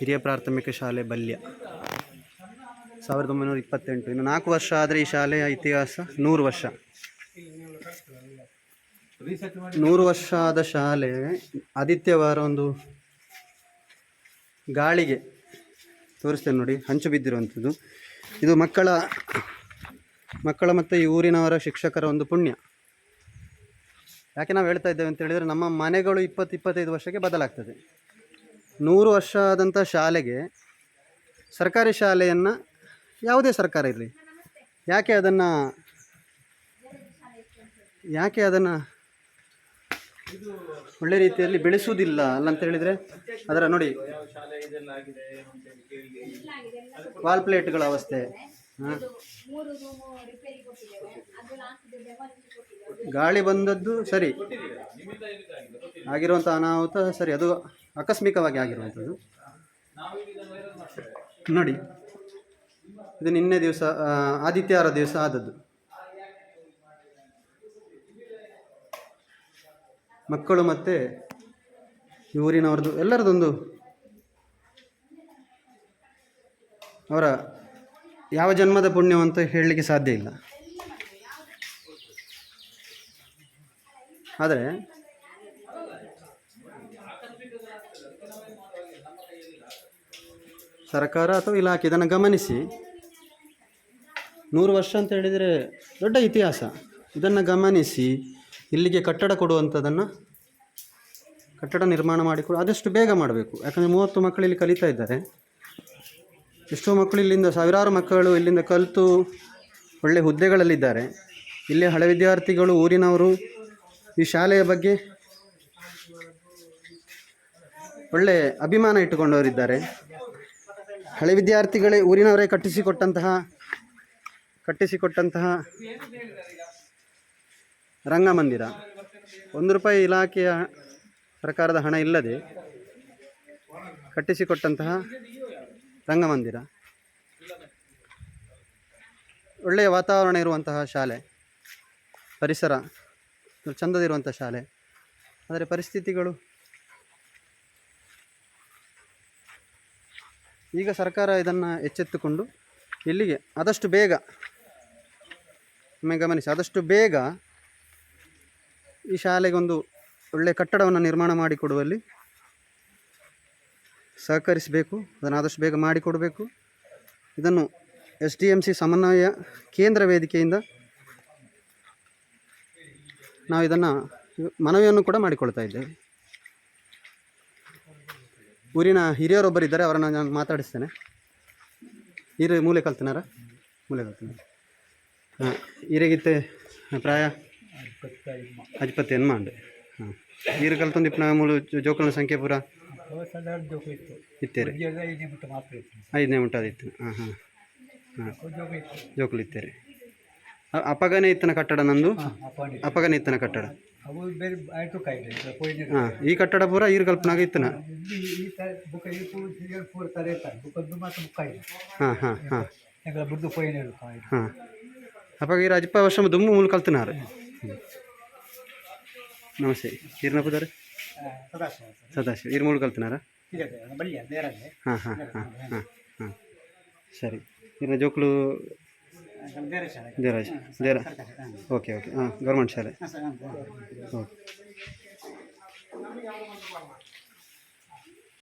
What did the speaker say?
ಹಿರಿಯ ಪ್ರಾಥಮಿಕ ಶಾಲೆ ಬಲ್ಯ 1928. ಇನ್ನು 4 ವರ್ಷ ಆದರೆ ಈ ಶಾಲೆಯ ಇತಿಹಾಸ 100 ವರ್ಷ. 100 ವರ್ಷ ಆದ ಶಾಲೆ ಆದಿತ್ಯವಾರ ಒಂದು ಗಾಳಿಗೆ ತೋರಿಸ್ತೇನೆ ನೋಡಿ, ಹಂಚು ಬಿದ್ದಿರುವಂಥದ್ದು. ಇದು ಮಕ್ಕಳ ಮತ್ತು ಈ ಊರಿನವರ ಶಿಕ್ಷಕರ ಒಂದು ಪುಣ್ಯ. ಯಾಕೆ ನಾವು ಹೇಳ್ತಾ ಇದ್ದೇವೆ ಅಂತ ಹೇಳಿದರೆ, ನಮ್ಮ ಮನೆಗಳು 20-25 ವರ್ಷಕ್ಕೆ ಬದಲಾಗ್ತದೆ. 100 ವರ್ಷ ಆದಂಥ ಶಾಲೆಗೆ, ಸರ್ಕಾರಿ ಶಾಲೆಯನ್ನು ಯಾವುದೇ ಸರ್ಕಾರ ಇರಲಿ, ಯಾಕೆ ಅದನ್ನು ಒಳ್ಳೆ ರೀತಿಯಲ್ಲಿ ಬೆಳೆಸುವುದಿಲ್ಲ ಅಲ್ಲ ಅಂತ ಹೇಳಿದರೆ, ಅದರ ನೋಡಿ ವಾಲ್ ಪ್ಲೇಟ್ಗಳ ಅವಸ್ಥೆ, ಗಾಳಿ ಬಂದದ್ದು ಸರಿ, ಆಗಿರುವಂಥ ಅನಾಹುತ ಸರಿ, ಅದು ಆಕಸ್ಮಿಕವಾಗಿ ಆಗಿರುವಂಥದ್ದು. ನೋಡಿ, ಇದು ನಿನ್ನೆ ದಿವಸ ಆದಿತ್ಯವಾರ ದಿವಸ ಆದದ್ದು. ಮಕ್ಕಳು ಮತ್ತು ಊರಿನವ್ರದ್ದು ಎಲ್ಲರದೊಂದು, ಅವರ ಯಾವ ಜನ್ಮದ ಪುಣ್ಯ ಅಂತ ಹೇಳಲಿಕ್ಕೆ ಸಾಧ್ಯ ಇಲ್ಲ. ಆದರೆ ಸರ್ಕಾರ ಅಥವಾ ಇಲಾಖೆ ಇದನ್ನು ಗಮನಿಸಿ, 100 ವರ್ಷ ಅಂತ ಹೇಳಿದರೆ ದೊಡ್ಡ ಇತಿಹಾಸ, ಇದನ್ನು ಗಮನಿಸಿ ಇಲ್ಲಿಗೆ ಕಟ್ಟಡ ಕೊಡುವಂಥದ್ದನ್ನು, ಕಟ್ಟಡ ನಿರ್ಮಾಣ ಮಾಡಿಕೊಡು ಆದಷ್ಟು ಬೇಗ ಮಾಡಬೇಕು. ಯಾಕಂದರೆ 30 ಮಕ್ಕಳು ಇಲ್ಲಿ ಕಲಿತಾ ಇದ್ದಾರೆ. ಎಷ್ಟೋ ಮಕ್ಕಳು ಇಲ್ಲಿಂದ, ಸಾವಿರಾರು ಮಕ್ಕಳು ಇಲ್ಲಿಂದ ಕಲಿತು ಒಳ್ಳೆ ಹುದ್ದೆಗಳಲ್ಲಿದ್ದಾರೆ. ಇಲ್ಲೇ ಹಳೆ ವಿದ್ಯಾರ್ಥಿಗಳು, ಊರಿನವರು ಈ ಶಾಲೆಯ ಬಗ್ಗೆ ಒಳ್ಳೆ ಅಭಿಮಾನ ಇಟ್ಟುಕೊಂಡವರಿದ್ದಾರೆ. ಹಳೆ ವಿದ್ಯಾರ್ಥಿಗಳೇ, ಊರಿನವರೇ ಕಟ್ಟಿಸಿಕೊಟ್ಟಂತಹ ರಂಗಮಂದಿರ, 1 ರೂಪಾಯಿ ಇಲಾಖೆಯ ಸರ್ಕಾರದ ಹಣ ಇಲ್ಲದೆ ಕಟ್ಟಿಸಿಕೊಟ್ಟಂತಹ ರಂಗಮಂದಿರ, ಒಳ್ಳೆಯ ವಾತಾವರಣ ಇರುವಂತಹ ಶಾಲೆ, ಪರಿಸರ ಚೆಂದದಿರುವಂಥ ಶಾಲೆ. ಆದರೆ ಪರಿಸ್ಥಿತಿಗಳು, ಈಗ ಸರ್ಕಾರ ಇದನ್ನು ಎಚ್ಚೆತ್ತುಕೊಂಡು ಇಲ್ಲಿಗೆ ಆದಷ್ಟು ಬೇಗ, ಗಮನಿಸಿ, ಆದಷ್ಟು ಬೇಗ ಈ ಶಾಲೆಗೊಂದು ಒಳ್ಳೆಯ ಕಟ್ಟಡವನ್ನು ನಿರ್ಮಾಣ ಮಾಡಿಕೊಡುವಲ್ಲಿ ಸಹಕರಿಸಬೇಕು. ಅದನ್ನು ಆದಷ್ಟು ಬೇಗ ಮಾಡಿಕೊಡಬೇಕು. ಇದನ್ನು SDMC ಸಮನ್ವಯ ಕೇಂದ್ರ ವೇದಿಕೆಯಿಂದ ನಾವು ಇದನ್ನು ಮನವಿಯನ್ನು ಕೂಡ ಮಾಡಿಕೊಳ್ತಾ ಇದ್ದೇವೆ. ಊರಿನ ಹಿರಿಯರೊಬ್ಬರಿದ್ದಾರೆ, ಅವರನ್ನು ನಾನು ಮಾತಾಡಿಸ್ತೇನೆ. ಮೂಲೆ ಕಲ್ತಿನಾರ ಹಾಂ, ಈರೆಗಿತ್ತೆ ಪ್ರಾಯ 25 ಎನ್ಮಾಂಡು. ಹಾಂ, ಈರು ಕಲ್ತೊಂದು ಇಪ್ಪನ ಮೂಲು ಜೋಕಲ್ನ ಸಂಖ್ಯೆ ಪೂರ ಇತ್ತೇರಿ 5ನೇ ಮುಟ್ಟಾದಿತ್ತು. ಹಾಂ ಹಾಂ ಹಾಂ, ಜೋಕುಲು ಇತ್ತೇರಿ. ಅಪಗನೆ ಇತ್ತನ ಕಟ್ಟಡ ನಂದು, ಅಪಗನೆ ಇತ್ತನ ಕಟ್ಟಡ. ಹಾಂ, ಈ ಕಟ್ಟಡ ಪೂರ ಈರು ಕಲ್ಪನಾಗ ಇತ್ತನ. ಹಾಂ ಹಾಂ ಹಾಂ ಹಾಂ, ಅಪ್ಪಾಗ ಈ ಅಜ್ಪ ವರ್ಷ ದುಮ್ಮು ಮೂಲ ಕಲ್ತಿನಾರು. ನಮಸ್ತೆ, ಈರ್ನ ಪುದಾರೆ ಸದಾಶಿವ ಈರು ಮೂಲ ಕಲ್ತಿನಾರ. ಹಾಂ ಹಾಂ ಹಾಂ ಹಾಂ ಹಾಂ, ಸರಿ. ಈರ್ನ ಜೋಕ್ಲು ದೇವರಾಜ್ ಓಕೆ ಓಕೆ. ಹಾಂ, ಗೌರ್ಮೆಂಟ್ ಶಾಲೆ. ಓಕೆ.